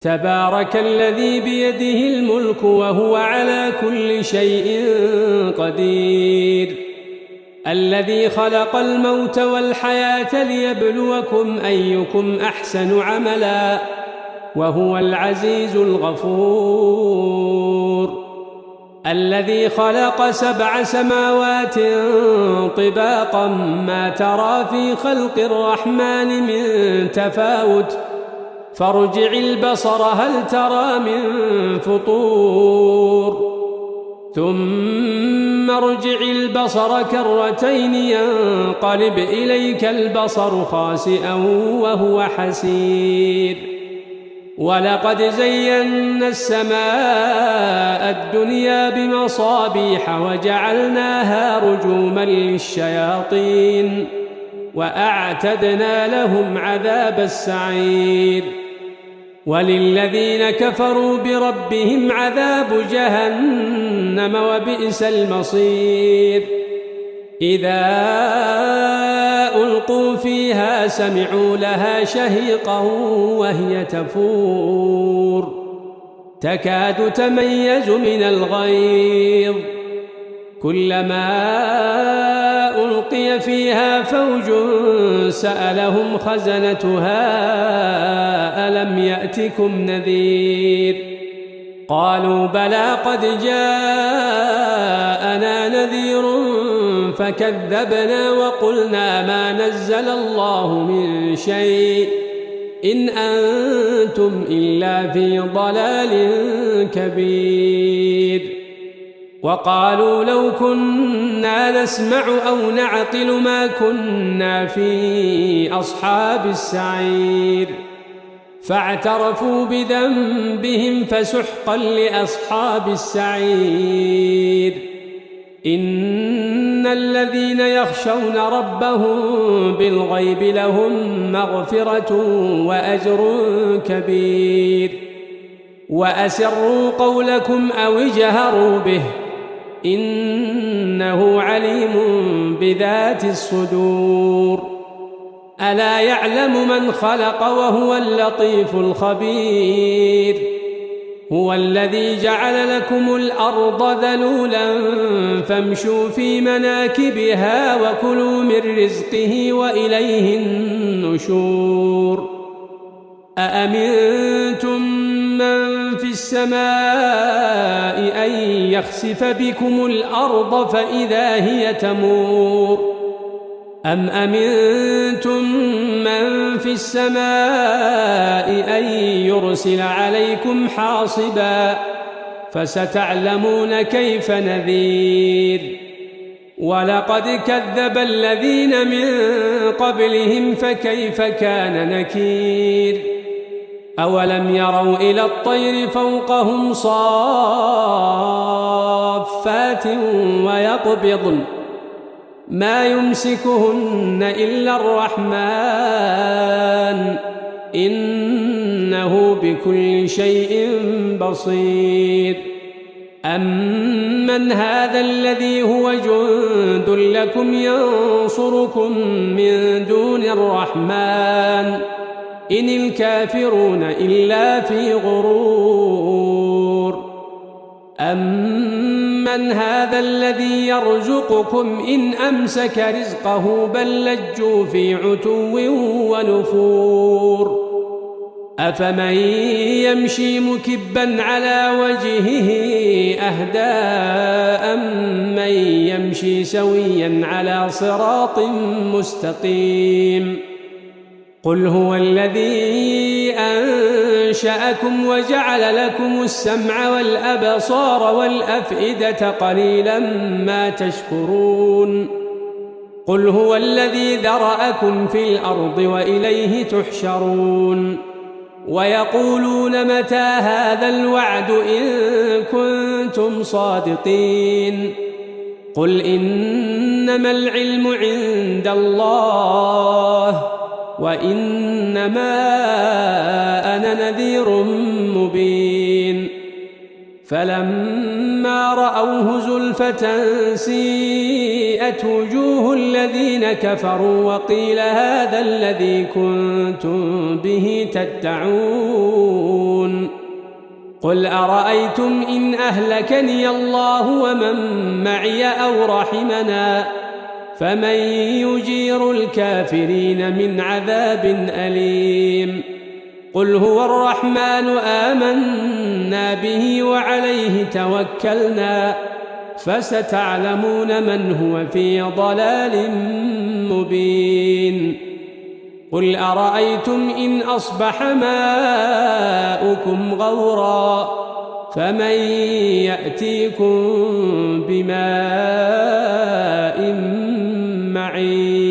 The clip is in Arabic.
تبارك الذي بيده الملك وهو على كل شيء قدير الذي خلق الموت والحياة ليبلوكم أيكم أحسن عملا وهو العزيز الغفور الذي خلق 7 سماوات طباقا ما ترى في خلق الرحمن من تفاوت فارجع البصر هل ترى من فطور ثم ارجع البصر كرتين ينقلب إليك البصر خاسئا وهو حسير ولقد زينا السماء الدنيا بمصابيح وجعلناها رجوما للشياطين وأعتدنا لهم عذاب السعير وللذين كفروا بربهم عذاب جهنم وبئس المصير إذا ألقوا فيها سمعوا لها شهيقا وهي تفور تكاد تميز من الغيظ كلما ألقي فيها فوج سألهم خزنتها ألم يأتكم نذير قالوا بلى قد جاءنا نذير فكذبنا وقلنا ما نزل الله من شيء إن أنتم إلا في ضلال كبير وقالوا لو كنا نسمع أو نعقل ما كنا في أصحاب السعير فاعترفوا بذنبهم فسحقا لأصحاب السعير إن الذين يخشون ربهم بالغيب لهم مغفرة وأجر كبير وأسروا قولكم أو اجهروا به إنه عليم بذات الصدور ألا يعلم من خلق وهو اللطيف الخبير هو الذي جعل لكم الأرض ذلولا فامشوا في مناكبها وكلوا من رزقه وإليه النشور أأمنتم من في السماء أن يخسف بكم الأرض فإذا هي تمور أم أمنتم من في السماء أن يرسل عليكم حاصبا فستعلمون كيف نذير ولقد كذب الذين من قبلهم فكيف كان نكير أولم يروا إلى الطير فوقهم صافات ويقبضن ما يمسكهن إلا الرحمن إنه بكل شيء بصير أمن هذا الذي هو جند لكم ينصركم من دون الرحمن إن الكافرون إلا في غرور أمن هذا الذي يرزقكم إن أمسك رزقه بل لجوا في عتو ونفور أفمن يمشي مكبا على وجهه أهدى أمن يمشي سويا على صراط مستقيم قل هو الذي أنشأكم وجعل لكم السمع والأبصار والأفئدة قليلا ما تشكرون قل هو الذي ذرأكم في الأرض وإليه تحشرون ويقولون متى هذا الوعد إن كنتم صادقين قل إنما العلم عند الله وإنما أنا نذير مبين فلما رأوه زلفة سيئت وجوه الذين كفروا وقيل هذا الذي كنتم به تدعون قل أرأيتم إن أهلكني الله ومن معي أو رحمنا فمن يجير الكافرين من عذاب أليم قل هو الرحمن آمنا به وعليه توكلنا فستعلمون من هو في ضلال مبين قل أرأيتم إن أصبح ماؤكم غورا فمن يأتيكم بماء معين